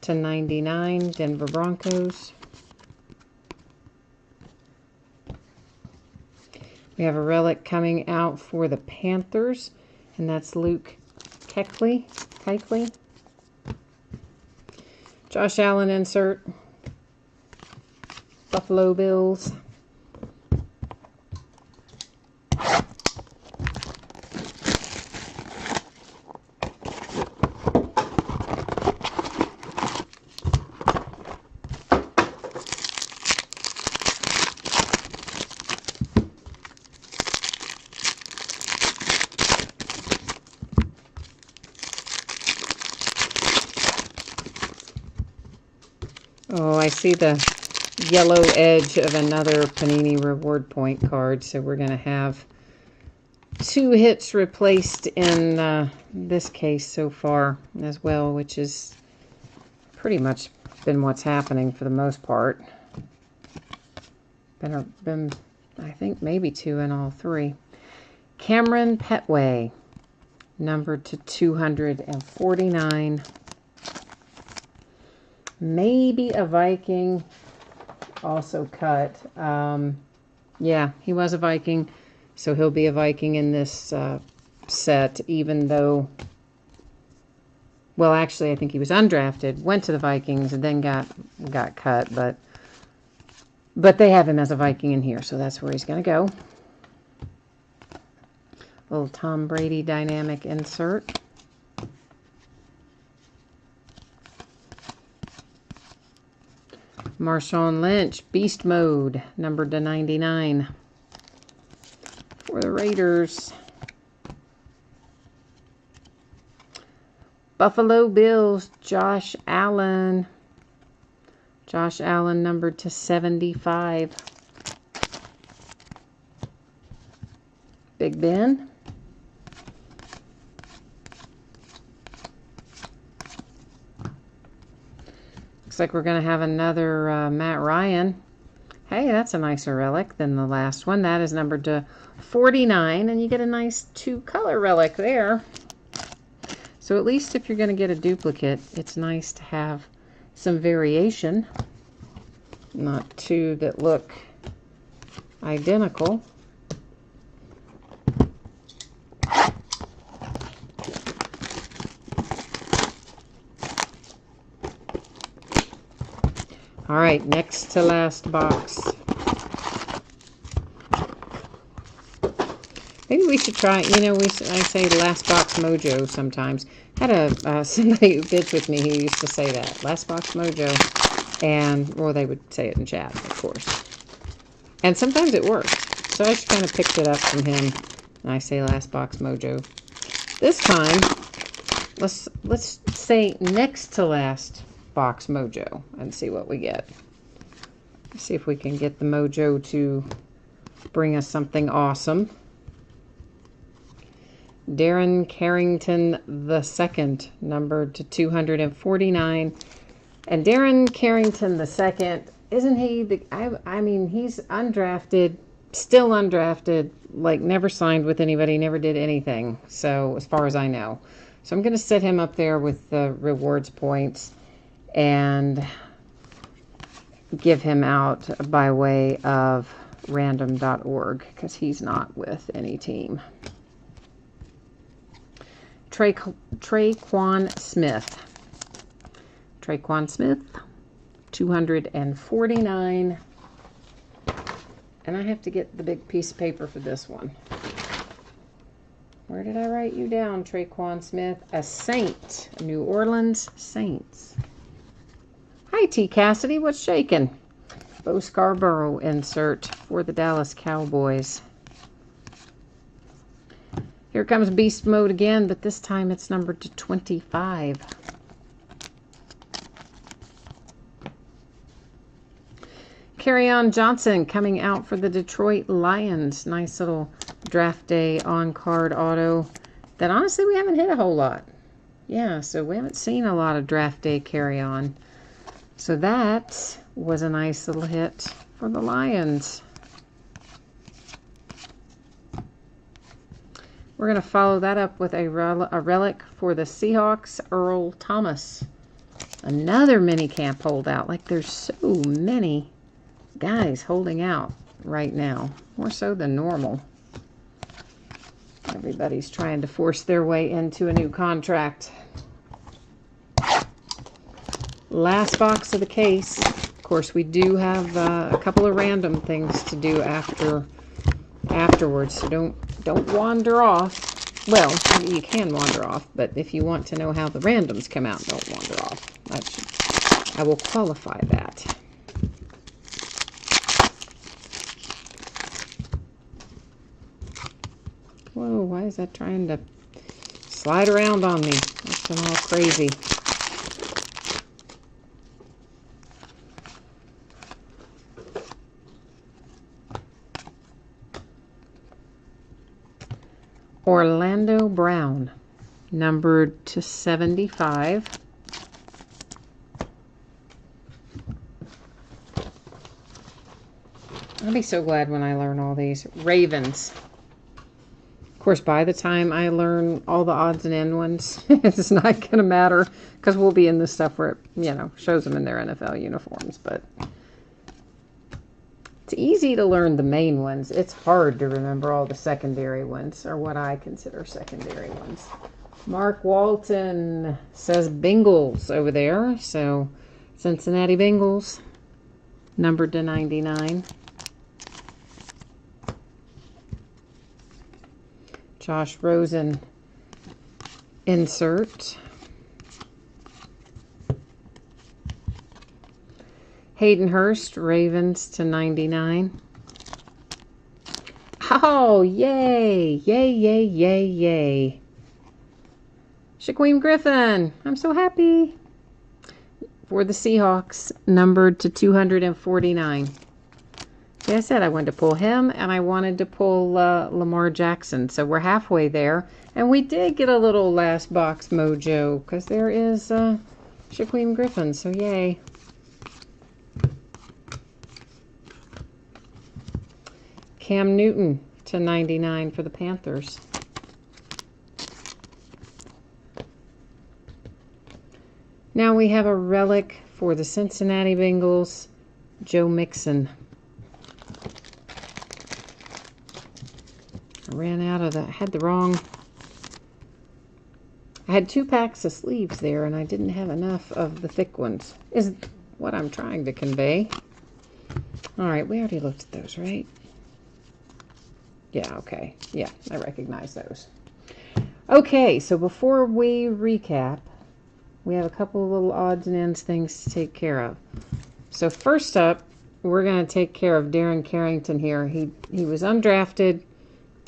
to 99, Denver Broncos. We have a relic coming out for the Panthers, and that's Luke Kuechly. Josh Allen insert. Buffalo Bills. Oh, I see the yellow edge of another Panini reward point card. So we're going to have 2 hits replaced in this case so far as well, which is pretty much been what's happening for the most part. Been I think, maybe 2 in all 3. Cameron Petway, numbered to 249. Maybe a Viking, also cut. Yeah, he was a Viking, so he'll be a Viking in this set, even though, well, actually, I think he was undrafted, went to the Vikings, and then got cut, but they have him as a Viking in here, so that's where he's going to go. Little Tom Brady dynamic insert. Marshawn Lynch, Beast Mode, numbered to 99 for the Raiders. Buffalo Bills, Josh Allen. Josh Allen, numbered to 75. Big Ben. Looks like we're going to have another Matt Ryan. Hey, that's a nicer relic than the last one. That is numbered to 49, and you get a nice 2-color relic there. So at least if you're going to get a duplicate, it's nice to have some variation. Not 2 that look identical. All right, next to last box. Maybe we should try, you know, I say last box mojo sometimes. Had somebody who bids with me who used to say that, last box mojo. And, well, they would say it in chat, of course. And sometimes it worked. So I just kind of picked it up from him. And I say last box mojo. This time, let's say next to last box mojo and see what we get. See if we can get the mojo to bring us something awesome. Darren Carrington II, numbered to 249. And Darren Carrington II, isn't he the, I mean, he's undrafted, still undrafted, like never signed with anybody, never did anything. So as far as I know. So I'm going to set him up there with the rewards points and give him out by way of random.org because he's not with any team. Traquan Smith. Traquan Smith, 249. And I have to get the big piece of paper for this one. Where did I write you down, Traquan Smith? A Saint. New Orleans Saints. Hi, T. Cassidy. What's shaking? Bo Scarborough insert for the Dallas Cowboys. Here comes Beast Mode again, but this time it's numbered to 25. Kerryon Johnson coming out for the Detroit Lions. Nice little draft day on-card auto that honestly we haven't hit a whole lot. Yeah, so we haven't seen a lot of draft day Kerryon. So that was a nice little hit for the Lions. We're going to follow that up with a relic for the Seahawks, Earl Thomas. Another mini camp holdout. Like there's so many guys holding out right now. More so than normal. Everybody's trying to force their way into a new contract. Last box of the case. Of course, we do have a couple of random things to do afterwards, so don't wander off. Well, you can wander off, but if you want to know how the randoms come out, don't wander off. I will qualify that. Whoa, why is that trying to slide around on me? That's been all crazy. Orlando Brown, numbered to 75. I'll be so glad when I learn all these. Ravens. Of course, by the time I learn all the odds and end ones, it's not going to matter because we'll be in this stuff where it, you know, shows them in their NFL uniforms. But it's easy to learn the main ones. It's hard to remember all the secondary ones, or what I consider secondary ones. Mark Walton says Bengals over there. So Cincinnati Bengals, numbered to 99. Josh Rosen insert. Hayden Hurst, Ravens to 99. Oh, yay! Yay, yay, yay, yay. Shaquem Griffin, I'm so happy. For the Seahawks, numbered to 249. Like I said, I wanted to pull him, and I wanted to pull Lamar Jackson. So we're halfway there. And we did get a little last box mojo, because there is Shaquem Griffin, so yay. Cam Newton to 99 for the Panthers. Now we have a relic for the Cincinnati Bengals, Joe Mixon. I ran out of the, I had 2 packs of sleeves there and I didn't have enough of the thick ones, is what I'm trying to convey. Alright, we already looked at those, right? Yeah, okay. Yeah, I recognize those. Okay, so before we recap, we have a couple of little odds and ends things to take care of. So first up, we're going to take care of Darren Carrington here. He was undrafted.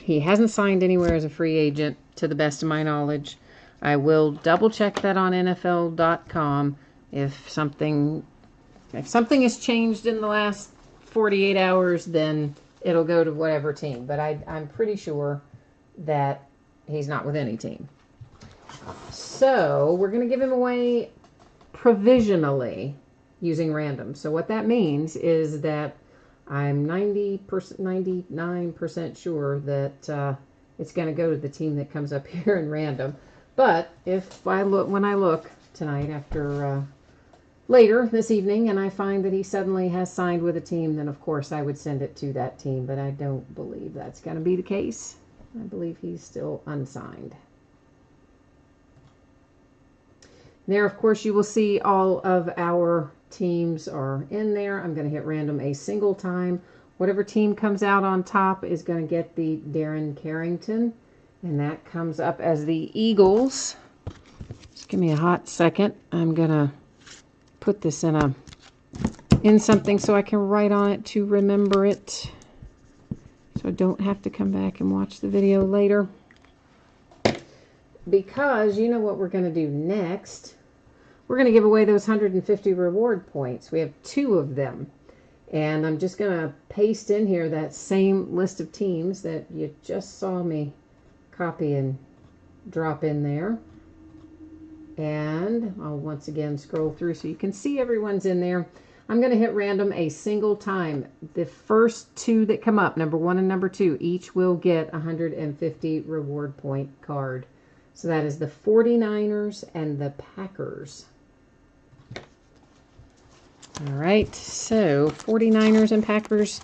He hasn't signed anywhere as a free agent, to the best of my knowledge. I will double check that on NFL.com. If something has changed in the last 48 hours, then it'll go to whatever team. But I'm pretty sure that he's not with any team. So we're going to give him away provisionally using random. So what that means is that I'm 99% sure that it's going to go to the team that comes up here in random. But when I look tonight after later this evening and I find that he suddenly has signed with a team, then of course I would send it to that team. But I don't believe that's going to be the case. I believe he's still unsigned. There, of course, you will see all of our teams are in there. I'm going to hit random a single time. Whatever team comes out on top is going to get the Darren Carrington, and that comes up as the Eagles. Just give me a hot second. I'm going to put this in something so I can write on it to remember it, so I don't have to come back and watch the video later. Because you know what we're going to do next. We're going to give away those 150 reward points. We have 2 of them. And I'm just going to paste in here that same list of teams that you just saw me copy and drop in there. And I'll once again scroll through so you can see everyone's in there. I'm going to hit random a single time. The first 2 that come up, number 1 and number 2, each will get 150 reward point card. So that is the 49ers and the Packers. All right, so 49ers and Packers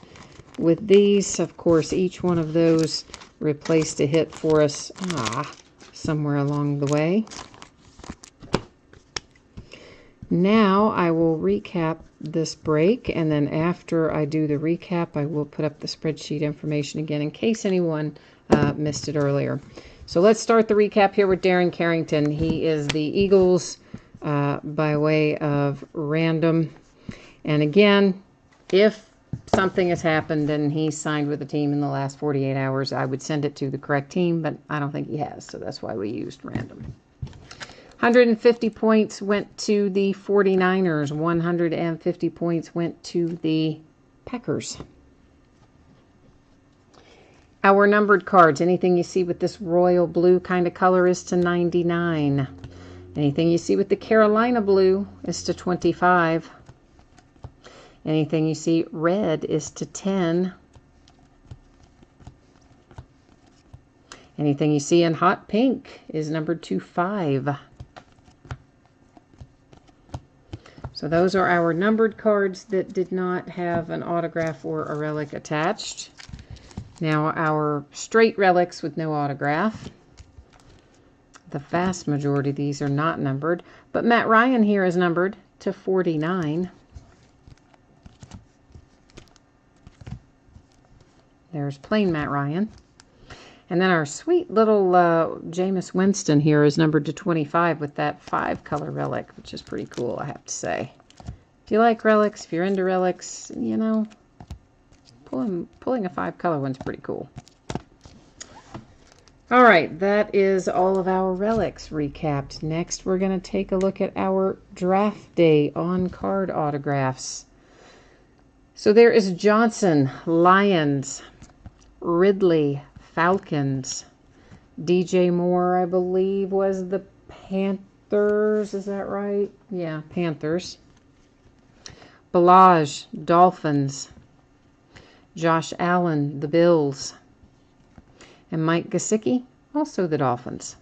with these. Of course, each one of those replaced a hit for us somewhere along the way. Now I will recap this break, and then after I do the recap, I will put up the spreadsheet information again in case anyone missed it earlier. So let's start the recap here with Darren Carrington. He is the Eagles by way of random. And again, if something has happened and he's signed with a team in the last 48 hours, I would send it to the correct team, but I don't think he has, so that's why we used random. 150 points went to the 49ers. 150 points went to the Packers. Our numbered cards, anything you see with this royal blue kind of color is to 99. Anything you see with the Carolina blue is to 25. Anything you see red is to 10. Anything you see in hot pink is numbered to 5. So those are our numbered cards that did not have an autograph or a relic attached. Now our straight relics with no autograph. The vast majority of these are not numbered, but Matt Ryan here is numbered to 49. There's plain Matt Ryan. And then our sweet little Jameis Winston here is numbered to 25 with that 5 color relic, which is pretty cool, I have to say. If you like relics, if you're into relics, you know, pulling a 5 color one's pretty cool. All right, that is all of our relics recapped. Next, we're going to take a look at our draft day on-card autographs. So there is Johnson, Lions, Ridley, Falcons, DJ Moore, I believe, was the Panthers. Is that right? Yeah, Panthers. Balaj, Dolphins. Josh Allen, the Bills. And Mike Gesicki, also the Dolphins.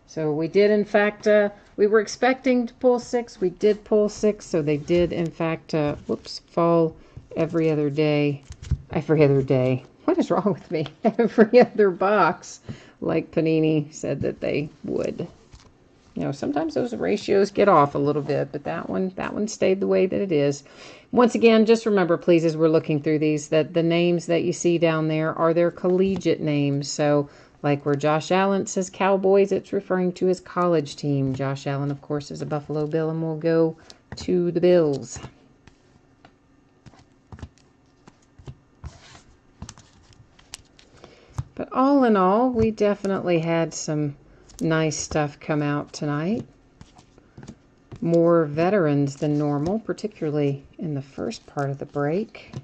So we did, in fact, we were expecting to pull 6. We did pull 6, so they did, in fact, fall every other day. Every other day. What is wrong with me? Every other box, like Panini said that they would. You know, sometimes those ratios get off a little bit, but that one stayed the way that it is. Once again, just remember, please, as we're looking through these, that the names that you see down there are their collegiate names. So, like where Josh Allen says Cowboys, it's referring to his college team. Josh Allen, of course, is a Buffalo Bill and will go to the Bills. But all in all, we definitely had some nice stuff come out tonight. More veterans than normal, particularly in the first part of the break.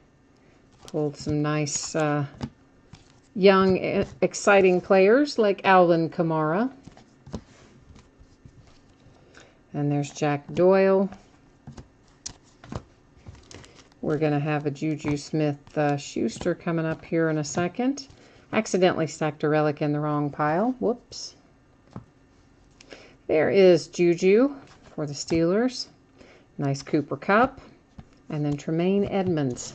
Pulled some nice young, exciting players like Alvin Kamara. And there's Jack Doyle. We're going to have a Juju Smith-Schuster coming up here in a second. Accidentally stacked a relic in the wrong pile. Whoops. There is Juju for the Steelers. Nice Cooper Kupp. And then Tremaine Edmonds.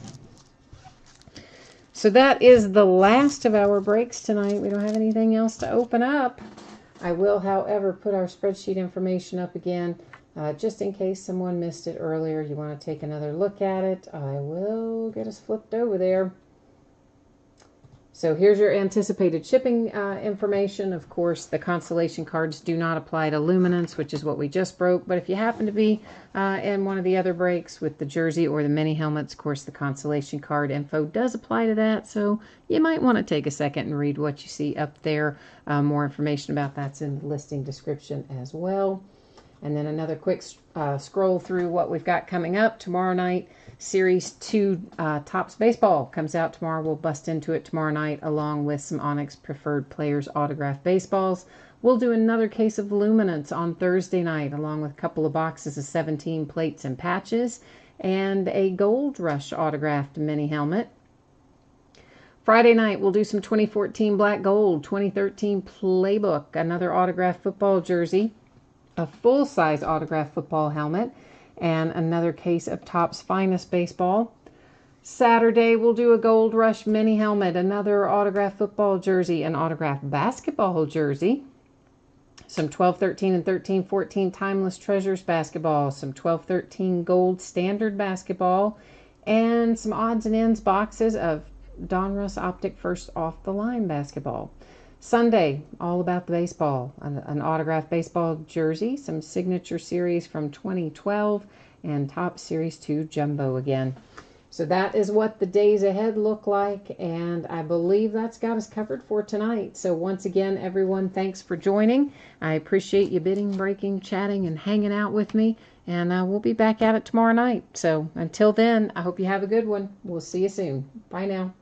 So that is the last of our breaks tonight. We don't have anything else to open up. I will, however, put our spreadsheet information up again. Just in case someone missed it earlier, you want to take another look at it. I will get us flipped over there. So here's your anticipated shipping information. Of course, the consolation cards do not apply to luminance, which is what we just broke. But if you happen to be in one of the other breaks with the jersey or the mini helmets, of course, the consolation card info does apply to that. So you might want to take a second and read what you see up there. More information about that's in the listing description as well. And then another quick scroll through what we've got coming up tomorrow night. Series 2 Topps Baseball comes out tomorrow. We'll bust into it tomorrow night along with some Onyx Preferred Players autographed baseballs. We'll do another case of Luminance on Thursday night along with a couple of boxes of 17 plates and patches and a Gold Rush autographed mini helmet. Friday night, we'll do some 2014 Black Gold, 2013 Playbook, another autographed football jersey, a full-size autographed football helmet, and another case of Topps Finest Baseball. Saturday, we'll do a Gold Rush mini helmet, another autographed football jersey, an autographed basketball jersey, some 12-13 and 13-14 Timeless Treasures basketball, some 12-13 Gold Standard basketball, and some odds and ends boxes of Donruss Optic First Off the Line basketball. Sunday, all about the baseball, an autographed baseball jersey, some signature series from 2012, and Topps Series 2 Jumbo again. So that is what the days ahead look like, and I believe that's got us covered for tonight. So once again, everyone, thanks for joining. I appreciate you bidding, breaking, chatting, and hanging out with me, and we'll be back at it tomorrow night. So until then, I hope you have a good one. We'll see you soon. Bye now.